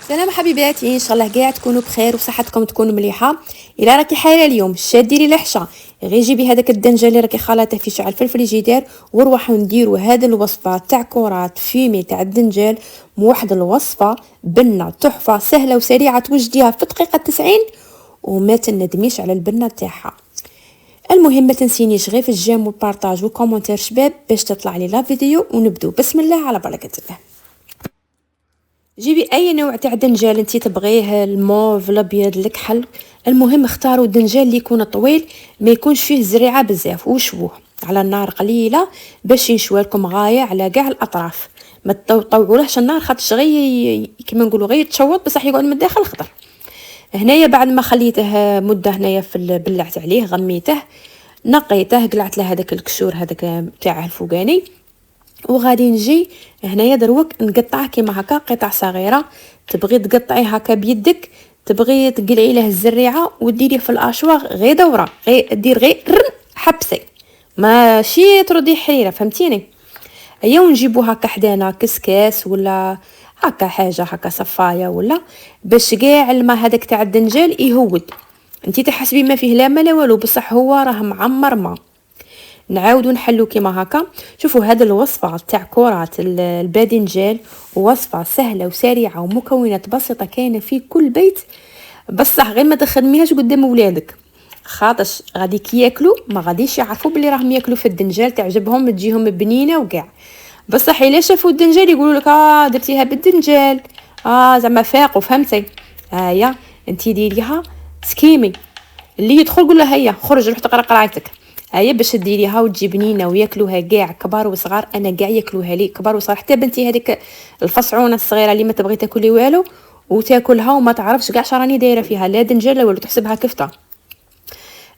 سلام حبيباتي، ان شاء الله كاع تكونوا بخير وصحتكم تكون مليحه. الا راكي حايله اليوم شاد ديري الحشا، غير جيبي هذاك الدنجه اللي راكي خالطه في شعل في الفريجيدير ونروحوا نديروا هذه الوصفه تاع كرات فيمي تاع الدنجال. واحد الوصفه بنه تحفه سهله وسريعه توجديها في دقيقه 90 وما تندميش على البنه تاعها. المهم ما تنسينيش غير في الجيم والبارطاج والكومنتير شباب باش تطلع لي لا فيديو ونبدو بسم الله على بركه الله. جيبي اي نوع تاع دنجال انتي تبغيه، الموف الابيض الكحل. المهم اختاروا دنجال اللي يكون طويل ما يكونش فيه زريعه بزاف وشووه على النار قليله باش ينشوى لكم غايه على كاع الاطراف. ما تطوعولهش النار خاطش غير كيما نقولوا غير تشوط بصح يقعد من الداخل خضر. هنايا بعد ما خليته مده هنايا بلعت عليه غميته نقيته قلعت له هذاك الكسور هذاك تاعه الفوقاني. وغادي نجي هنايا دروك نقطعه كيما هكا قطع صغيره. تبغي تقطعيه هكا بيدك، تبغي تقلعي له الزريعه وديريه في الاشواغ غير دوره غير دير غير حبسي ماشي تردي حريره، فهمتيني؟ ايا ونجيبو هكا حدانا كسكاس ولا هكا حاجه هكا صفايه ولا باش كاع الماء هذاك تاع الدنجال يهود. انتي تحسبي ما فيه لا ما لا والو بصح هو راه معمر ما. نعاودو نحلو كيما هكا. شوفوا هذا الوصفه تاع كرات الباذنجان وصفه سهله وسريعه ومكونات بسيطه كاينه في كل بيت، بصح غير ما تخدميهاش قدام ولادك خاطش غادي كي ياكلوا ما غاديش يعرفوا بلي راهم ياكلوا في الدنجال تعجبهم تجيهم بنينه وكاع. بصح الا شافوا الدنجال يقولوا لك درتيها بالدنجال زعما فاقوا، فهمتي؟ هيا انتي ديريها سكيمي اللي يدخل قول له هيا خرج روح تقرا قرايتك. هيا باش ديريها وتجي بنينه وياكلوها كاع كبار وصغار. انا كاع ياكلوها لي كبار وصغار، حتى بنتي هذيك الفصعونه الصغيره اللي ما تبغي تاكلي والو وتاكلها وما تعرفش كاع شراني دايره فيها لا دنجال ولا تحسبها كفته.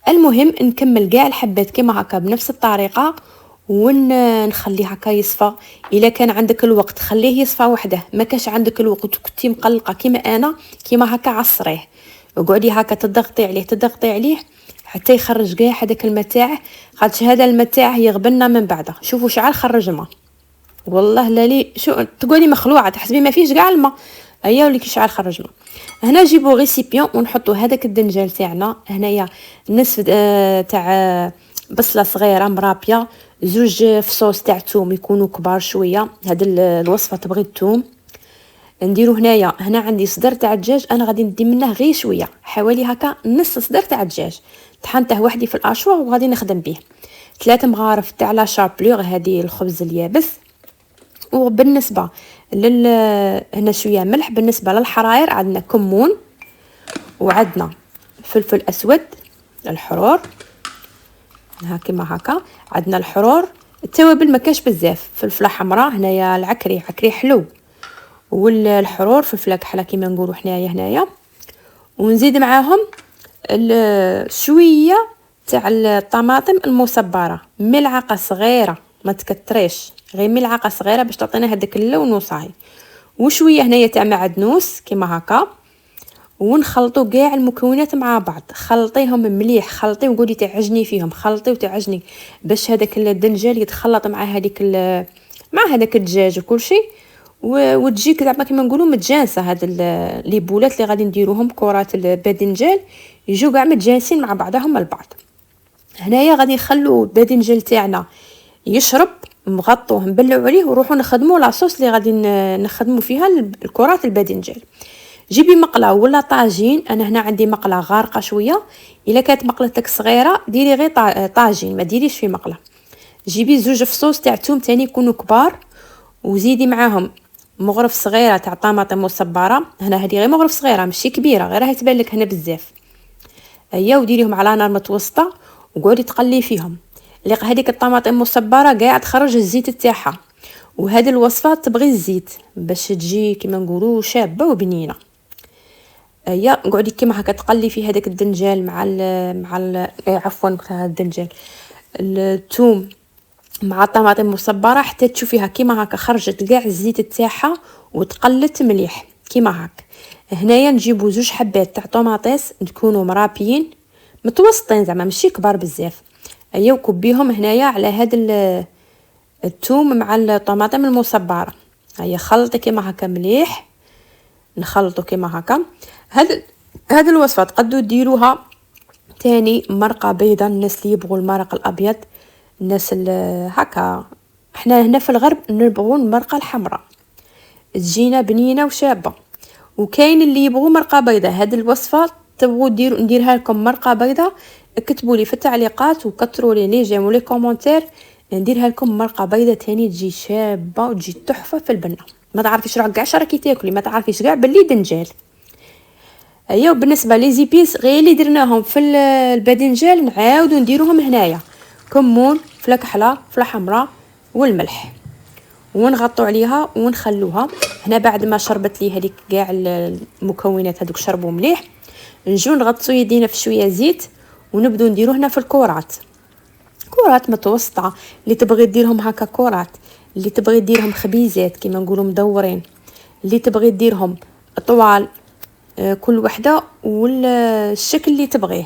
المهم نكمل كاع الحبات كيما هكا بنفس الطريقه ونخليه هكا يصفى. الا كان عندك الوقت خليه يصفى وحده، ما كانش عندك الوقت وكنتي مقلقه كيما انا كيما هكا عصريه وقعدي هكا تضغطي عليه حتى يخرج كاع هذاك الماء تاعه. خاطش هذا الماء تاعه يغبننا من بعده. شوفوا شعال خرج الماء والله لا لي شو تقولي مخلوعه تحسبي ما فيش كاع الماء. هيا ولي كي شعال خرج الماء. هنا جيبوا ريسيبيون ونحطوا هذاك الدنجال تاعنا. هنايا نصف تاع بصله صغيره مرابيه، زوج فصوص تاع ثوم يكونوا كبار شويه. هذه الوصفه تبغي الثوم. نديرو هنا عندي صدر تاع الدجاج، انا غادي ندي منه غير شويه حوالي هكا نص صدر تاع الدجاج طحنته وحدي في الاشواغ وغادي نخدم به. 3 مغارف تاع لا شابلور هذه الخبز اليابس. وبالنسبه هنا شويه ملح. بالنسبه للحراير عندنا كمون وعندنا فلفل اسود الحرور كيما هكا. عندنا الحرور التوابل ما كاش بزاف. فلفله حمراء هنايا العكري حلو والحرور فلفله كحله كيما نقولوا حنايا هنايا. ونزيد معاهم شويه تاع الطماطم المصبره ملعقه صغيره ما تكتريش غير ملعقه صغيره باش تعطينا هذاك اللون وصاي. وشويه هنايا تاع معدنوس كيما هكا. ونخلطوا كاع المكونات مع بعض. خلطيهم مليح خلطي وقولي تعجني فيهم خلطي وتعجني باش هذاك الدنجال يتخلط مع مع هذاك الدجاج وكل شيء وتجيك زعما كيما نقولوا متجانسه. هاد لي بولات اللي غادي نديروهم كرات الباذنجال يجوا كاع متجانسين مع بعضهم البعض. هنايا غادي نخلو الباذنجال تاعنا يشرب مغطوه نبلعوا عليه ونروحوا نخدموا لاصوص اللي غادي نخدموا فيها الكرات الباذنجال. جيبي مقله ولا طاجين. انا هنا عندي مقله غارقه شويه. الا كانت مقلتك صغيره ديري غير طاجين ما ديريش في مقله. جيبي زوج فصوص تاع ثوم تاني يكونوا كبار وزيدي معاهم مغرف صغيره تاع طماطم مصبره. هنا هذه غير مغرف صغيره ماشي كبيره غير راهي تبان لك هنا بزاف. هيا وديريهم على نار متوسطه وقعدي تقلي فيهم. هذيك الطماطم مصبره قاع تخرج الزيت تاعها. وهذه الوصفه تبغي الزيت باش تجي كيما نقولوا شابه وبنينه. هيا قعدي كيما هكا تقلي في هذاك الدنجال عفوا الدنجال الثوم مع الطماطم المصبره حتى تشوفيها كيما هكا خرجت كاع الزيت تاعها وتقلت مليح كيما هكا. هنايا نجيبو زوج حبات تاع طوماطيس تكونوا مرابيين متوسطين زعما ماشي كبار بزاف. هيا وكبيهم هنايا على هذا الثوم مع الطماطم المصبره. هيا خلطي كيما هكا مليح نخلطو كيما هكا. هاد الوصفه تقدروا ديروها تاني مرقه بيضه الناس اللي يبغوا المرق الابيض، الناس هكا. احنا هنا في الغرب نبغوا المرقه الحمراء تجينا بنينه وشابه، وكاين اللي يبغوا مرقه بيضه. هاد الوصفه تبغوا نديرها لكم مرقه بيضه، اكتبوا لي في التعليقات وكثروا لي جيم ولي كومونتير، نديرها لكم مرقه بيضه تاني تجي شابه وتجي تحفه في البنه. ما تعرفيش كاع راكي تاكلي، ما تعرفيش كاع باللي دنجال. ايوا بالنسبه لي زيبيس غير اللي درناهم في الباذنجان نعاودوا نديروهم هنايا، كمون، فلا كحله، فلا حمراء، والملح، ونغطوا عليها ونخلوها هنا. بعد ما شربت لي هذيك كاع المكونات هذوك شربوا مليح، نجيو نغطسوا يدينا في شويه زيت ونبداو نديرو هنا في الكرات. كرات متوسطه، اللي تبغي ديرهم هكا كرات، اللي تبغي ديرهم خبيزات كيما نقولوا مدورين، اللي تبغي ديرهم طوال، كل وحده والشكل اللي تبغيه.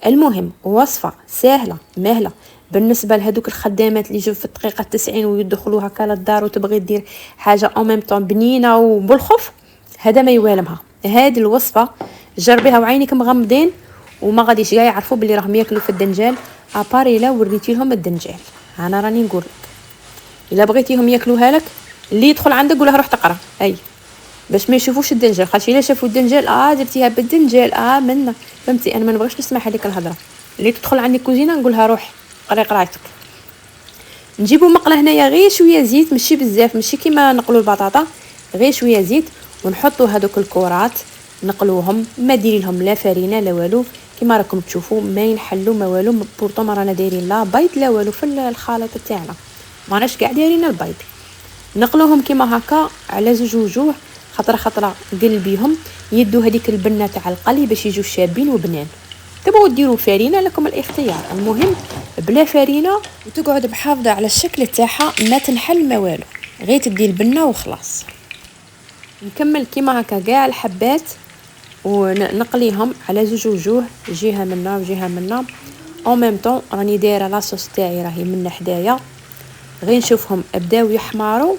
المهم وصفه سهله مهله بالنسبه لهذوك الخدامات اللي يجوا في الدقيقه 90 ويدخلوا هكا للدار وتبغي دير حاجه او ميم طون بنينه وبالخف، هذا ما يوالمها. هذه الوصفه جربيها وعينك مغمضين وما غاديش كاع يعرفوا باللي راهم ياكلوا في الدنجال، اباري لا وريتي لهم الدنجال. انا راني نقول لك الا بغيتيهم ياكلوها لك، اللي يدخل عندك قولها روح تقرا اي باش ما يشوفوش الدنجال. خاطر الا شافوا الدنجال درتيها بالدنجال منا، فهمتي؟ انا ما نبغيش نسمع هذيك الهضره. اللي تدخل عندي كوزينه نقولها روح قري قرايتك. نجيبوا مقله هنايا غير شويه زيت، ماشي بزاف، ماشي كيما نقلوا البطاطا، غير شويه زيت، ونحطوا هذوك الكرات نقلوهم. ما ديري لهم لا فرينه لا والو، كيما راكم تشوفوا ما ينحلوا ما والو. بورطو ما رانا دايرين لا بيض لا والو في الخليط تاعنا، ما راناش كاع دايرين البيض. نقلوهم كيما هكا على زوج وجوه، خطره قلبيهم يدوا هذيك البنه تاع القلي باش يجوا شابين وبنان. تبغوا ديروا فرينه لكم الاختيار، المهم بلا فرينه وتقعد محافظه على الشكل تاعها، ما تنحل ما والو، غير تدي البنه وخلاص. نكمل كيما هكا كاع الحبات ونقليهم على زوج وجوه، جهه منا وجهه منا او ميم طون. راني دايره لاصوص تاعي راهي من حدايا، غير نشوفهم بداو يحمروا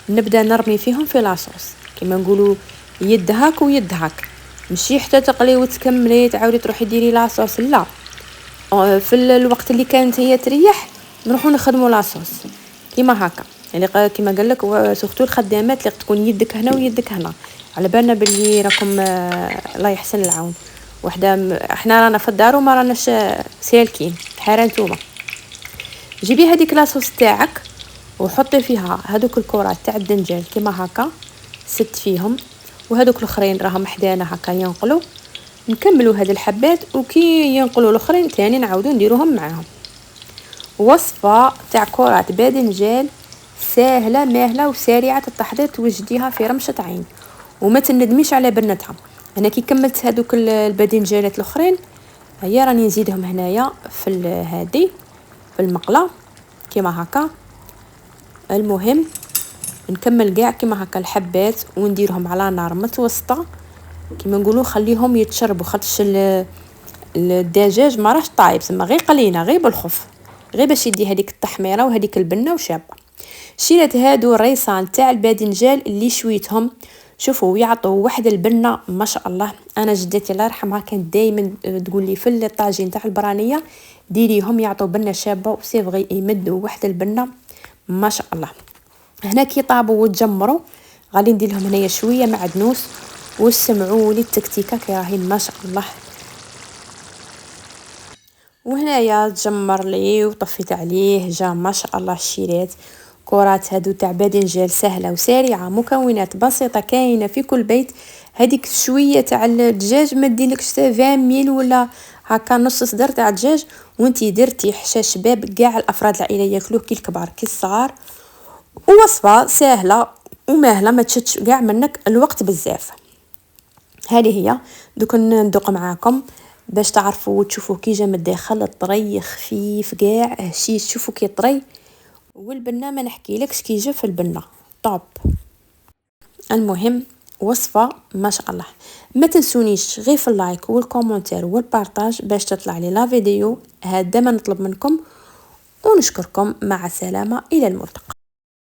نبدا نرمي فيهم في لاصوص كيما نقولوا يد هاك ويد هاك، ماشي حتى تقلي وتكملي تعاودي تروحي ديري لاصوص، لا. في الوقت اللي كانت هي تريح نروحوا نخدموا لاصوص كيما هكا. يعني كيما قال لك سورتو الخدامات اللي تكون يدك هنا ويدك هنا، على بالنا باللي راكم الله يحسن العون. وحده احنا رانا في الدار وما راناش سالكين حاره نتوما. جيبي هذيك لاصوص تاعك وحطي فيها هذوك الكرات تاع الدنجال كيما هكا، ست فيهم، وهذوك الاخرين راهم حدانا هكا ينقلوا. نكملوا هذه الحبات وكي ينقلوا الاخرين ثاني نعاودوا نديروهم معاهم. وصفه تاع كرات باذنجان سهله ماهله وسريعه التحضير، توجديها في رمشه عين وما تندميش على بنتها. انا كي كملت هذوك الباذنجانات الاخرين هيا راني نزيدهم هنايا في هذه في المقله كيما هكا. المهم نكمل كاع كيما هكا الحبات ونديرهم على نار متوسطه كيما نقولوا، خليهم يتشربوا. خاطش الدجاج ما راهش طايب، سما غير قلينا غير بالخف، غير باش يدي هذيك التحميره وهذيك البنه وشابه. شيلت هادو الريصان تاع الباذنجان اللي شويتهم، شوفوا يعطوا واحد البنه ما شاء الله. انا جدتي الله يرحمها كانت دائما تقول لي في الطاجين تاع البرانيه ديريهم يعطوا بنه شابه، وسي فغي يمدوا واحد البنه ما شاء الله. هنا كي طابوا وتجمروا غادي ندير لهم هنايا شويه معدنوس، وسمعوا لي التكتيكه كي راهي ما شاء الله. وهنايا تجمر لي وطفيت عليه جا ما شاء الله. شيرات كرات هادو تاع باذنجان سهله وسريعه، مكونات بسيطه كاينه في كل بيت. هذيك شويه تاع الدجاج ما ديرلكش 20 ميل ولا هكا نص صدر تاع الدجاج، وانتي درتي حشا شباب كاع الافراد العائله ياكلوه، كي الكبار كي الصغار. ووصفه سهله وماهله ما تشدش كاع منك الوقت بزاف. هذه هي دوك ندوق معاكم باش تعرفوا وتشوفوا كي جا من الداخل طري خفيف كاع هشيش. شوفوا كي طري، والبنه ما نحكيلكش كي جا في البنه طوب. المهم وصفه ما شاء الله. ما تنسونيش غير في اللايك والكومنتير والبارطاج باش تطلع لي لا فيديو. هذا ما نطلب منكم، ونشكركم. مع السلامه، الى الملتقى.